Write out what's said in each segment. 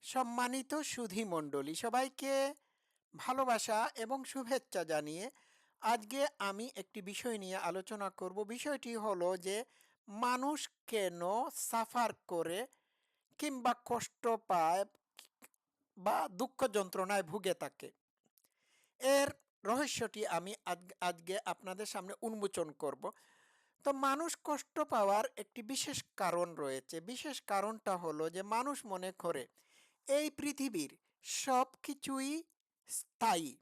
সম্মানিত সুধী মণ্ডলী সবাইকে ভালোবাসা এবং শুভেচ্ছা জানিয়ে আজকে আমি একটি বিষয় নিয়ে আলোচনা করব। বিষয়টি হলো যে মানুষ কেন সাফার করে কিংবা কষ্ট পায় বা দুঃখ যন্ত্রণায় ভুগে থাকে। এর রহস্যটি আমি আজকে আপনাদের সামনে উন্মোচন করব। তো মানুষ কষ্ট পাওয়ার একটি বিশেষ কারণ রয়েছে। বিশেষ কারণটা হলো যে মানুষ মনে করে এই পৃথিবীর সব কিছুই স্থায়ী,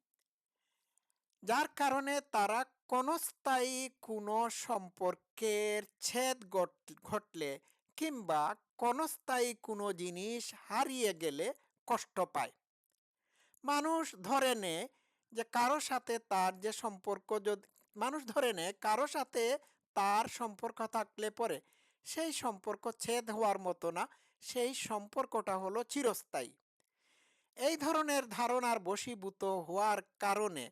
যার কারণে তারা ক্ষণস্থায়ী কোনো সম্পর্কের ছেদ ঘটলে কিংবা ক্ষণস্থায়ী কোনো জিনিস হারিয়ে গেলে কষ্ট পায়। মানুষ ধরে নেয় যে কারো সাথে তার যে সম্পর্ক, যদি মানুষ ধরে নেয় কারো সাথে তার সম্পর্ক থাকলে পরে সেই সম্পর্ক ছেদ হওয়ার মতো না, সেই সম্পর্কটা হলো চিরস্থায়ী। এই ধরনের ধারণার বশীভূত হওয়ার কারণে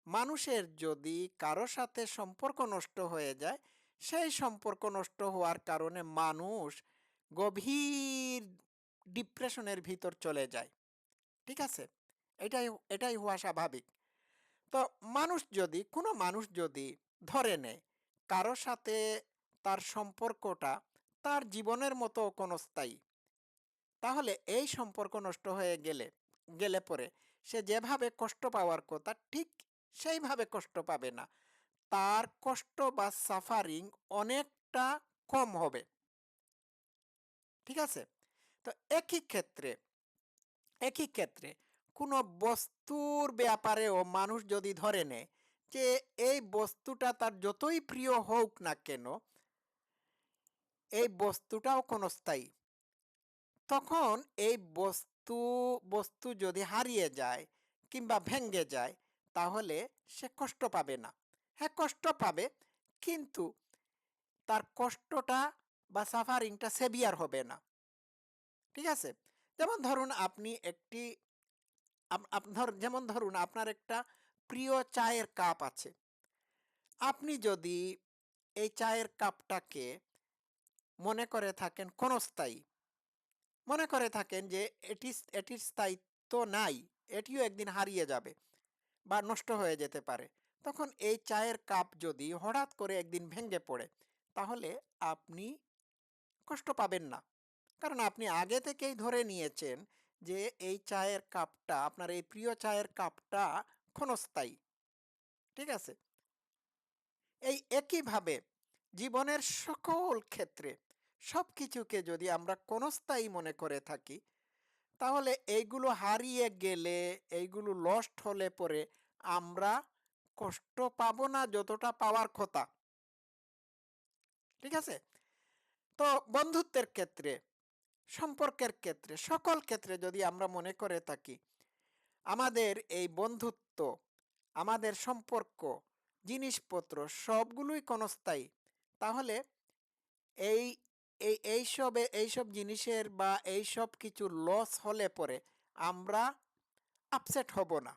মানুষের যদি কারো সাথে সম্পর্ক নষ্ট হয়ে যায়, সেই সম্পর্ক নষ্ট হওয়ার কারণে মানুষ গভীর ডিপ্রেশনের ভিতর চলে যায়। ঠিক আছে? এটাই এটাই হওয়া স্বাভাবিক। তো কোনো মানুষ যদি ধরে নেয় কারো সাথে তার সম্পর্কটা তার জীবনের মতো ক্ষণস্থায়ী, তাহলে এই সম্পর্ক নষ্ট হয়ে গেলে গেলে পরে সে যেভাবে কষ্ট পাওয়ার কথা ঠিক সেইভাবে কষ্ট পাবে না। তার কষ্ট বা সাফারিং অনেকটা কম হবে। ঠিক আছে? তো একই ক্ষেত্রে কোনো বস্তুর ব্যাপারেও মানুষ যদি ধরে নেয় যে এই বস্তুটা তার যতই প্রিয় হোক না কেন, এই বস্তুটাও ক্ষণস্থায়ী। তখন এই বস্তু যদি হারিয়ে যায় কিংবা ভেঙে যায়, তাহলে সে কষ্ট পাবে না। হ্যাঁ, কষ্ট পাবে, কিন্তু তার কষ্টটা বা সাফারিংটা সেভিয়ার হবে না। ঠিক আছে? যেমন ধরুন আপনি একটি যেমন ধরুন আপনার একটা প্রিয় চায়ের কাপ আছে। আপনি যদি এই চায়ের কাপটাকে মনে করে থাকেন ক্ষণস্থায়ী, মনে করে থাকেন যে এটির স্থায়িত্ব নাই, এটিও একদিন হারিয়ে যাবে বা নষ্ট হয়ে যেতে পারে। তখন এই চায়ের কাপ যদি হঠাৎ করে একদিন ভেঙে পড়ে, তাহলে আপনি কষ্ট পাবেন না। কারণ আপনি আগে থেকেই ধরে নিয়েছেন যে এই চায়ের কাপটা, আপনার এই প্রিয় চায়ের কাপটা ক্ষণস্থায়ী। ঠিক আছে? এই একইভাবে জীবনের সকল ক্ষেত্রে সবকিছুকে যদি আমরা ক্ষণস্থায়ী মনে করে থাকি, তাহলে এইগুলো হারিয়ে গেলে, এইগুলো লস্ট হলে পরে আমরা কষ্ট পাবো না যতটা পাওয়ার কথা। ঠিক আছে? তো বন্ধুত্বের ক্ষেত্রে, সম্পর্কের ক্ষেত্রে, সকল ক্ষেত্রে যদি আমরা মনে করে থাকি আমাদের এই বন্ধুত্ব, আমাদের সম্পর্ক, জিনিসপত্র সবগুলোই ক্ষণস্থায়ী, তাহলে এই এইসব জিনিসের বা এইসব কিছু লস হলে পরে আমরা আপসেট হব না।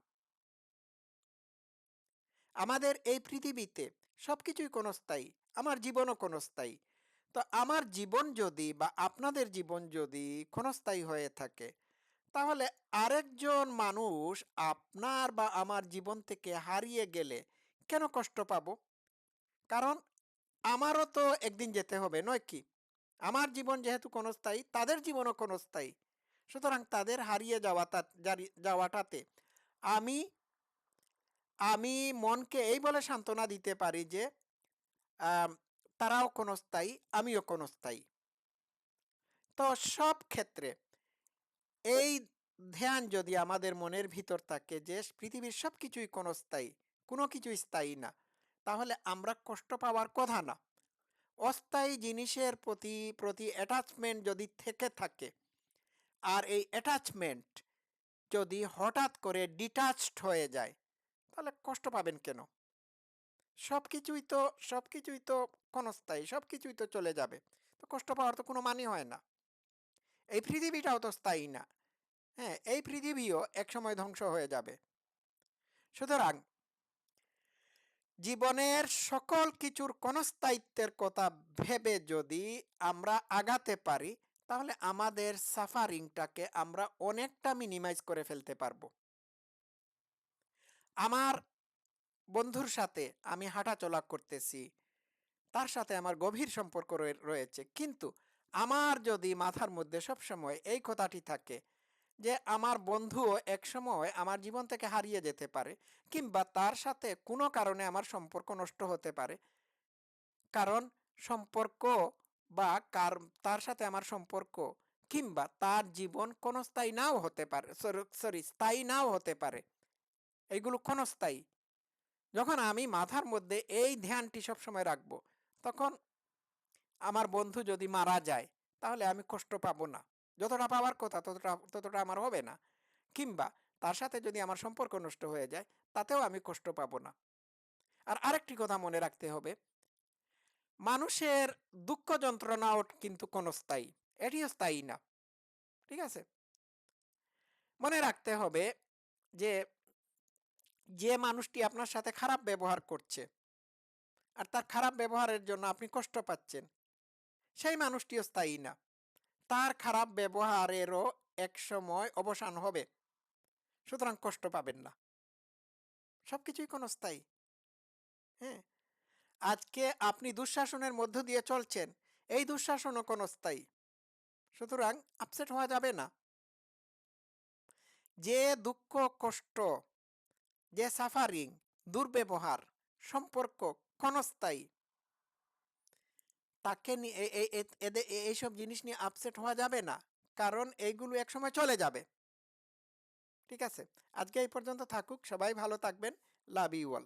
আমাদের এই পৃথিবীতে সবকিছুই ক্ষণস্থায়ী, আমার জীবনও ক্ষণস্থায়ী। তো আমার জীবন যদি বা আপনাদের জীবন যদি ক্ষণস্থায়ী হয়ে থাকে, তাহলে আরেকজন মানুষ আপনার বা আমার জীবন থেকে হারিয়ে গেলে কেন কষ্ট পাবো? কারণ আমারও তো একদিন যেতে হবে, নয় কি? আমার জীবন যেহেতু ক্ষণস্থায়ী, তাদের জীবনও ক্ষণস্থায়ী। সুতরাং তাদের হারিয়ে যাওয়াটাতে আমি আমি মনকে এই বলে সান্ত্বনা দিতে পারি যে আম তারাও ক্ষণস্থায়ী, আমিও ক্ষণস্থায়ী। তো সব ক্ষেত্রে এই ধ্যান যদি আমাদের মনের ভিতর থাকে যে পৃথিবীর সবকিছুই ক্ষণস্থায়ী, কোনো কিছুই স্থায়ী না, তাহলে আমরা কষ্ট পাওয়ার কথা না। অস্থায়ী জিনিসের প্রতি প্রতি অ্যাটাচমেন্ট যদি থেকে থাকে, আর এই অ্যাটাচমেন্ট যদি হঠাৎ করে ডিটাচড হয়ে যায়, তাহলে কষ্ট পাবেন কেন? সবকিছুই তো সবকিছুই তো ক্ষণস্থায়ী, সবকিছুই তো চলে যাবে। তো কষ্ট পাওয়ার তো কোনো মানে হয় না। এই পৃথিবীটাও তো স্থায়ী না। হ্যাঁ, এই পৃথিবীও একসময় ধ্বংস হয়ে যাবে। সুতরাং জীবনের সকল কিছুর ক্ষণস্থায়িত্বের কথা ভেবে যদি আমরা আগাতে পারি, তাহলে আমাদের সাফারিংটাকে আমরা অনেকটা মিনিমাইজ করে ফেলতে পারবো। আমার বন্ধুর সাথে আমি হাঁটাচলা করতেছি, তার সাথে আমার গভীর সম্পর্ক রয়েছে। কিন্তু আমার যদি মাথার মধ্যে সবসময় এই কথাটি থাকে যে আমার বন্ধুও একসময় আমার জীবন থেকে হারিয়ে যেতে পারে, কিংবা তার সাথে কোনো কারণে আমার সম্পর্ক নষ্ট হতে পারে। কারণ সম্পর্ক বা তার সাথে আমার সম্পর্ক কিংবা তার জীবন ক্ষণস্থায়ী নাও হতে পারে, স্থায়ী নাও হতে পারে। এইগুলো ক্ষণস্থায়ী। যখন আমি মাথার মধ্যে এই ধ্যানটি সবসময় রাখবো, তখন আমার বন্ধু যদি মারা যায় তাহলে আমি কষ্ট পাবো না। যতটা পাওয়ার কথা ততটা আমার হবে না। কিংবা তার সাথে যদি আমার সম্পর্ক নষ্ট হয়ে যায়, তাতেও আমি কষ্ট পাবো না। আর আরেকটি কথা মনে রাখতে হবে, মানুষের দুঃখ যন্ত্রণাও কিন্তু ক্ষণস্থায়ী। এটিও স্থায়ী না। ঠিক আছে? মনে রাখতে হবে যে, যে মানুষটি আপনার সাথে খারাপ ব্যবহার করছে আর তার খারাপ ব্যবহারের জন্য আপনি কষ্ট পাচ্ছেন, সেই মানুষটিও স্থায়ী না। তার খারাপ ব্যবহারেরও একসময় অবসান হবে। সুতরাং কষ্ট পাবেন না। সবকিছুই ক্ষণস্থায়ী। হ্যাঁ? আজকে আপনি দুঃশাসনের মধ্য দিয়ে চলছেন, এই দুঃশাসনও ক্ষণস্থায়ী। সুতরাং আপসেট হওয়া যাবে না। যে দুঃখ, কষ্ট, যে সাফারিং, দুর্ব্যবহার, সম্পর্ক ক্ষণস্থায়ী, তাকে নিয়ে এইসব জিনিস নিয়ে আপসেট হওয়া যাবে না। কারণ এইগুলো একসময় চলে যাবে। ঠিক আছে? আজকে এই পর্যন্ত থাকুক। সবাই ভালো থাকবেন। Love you all.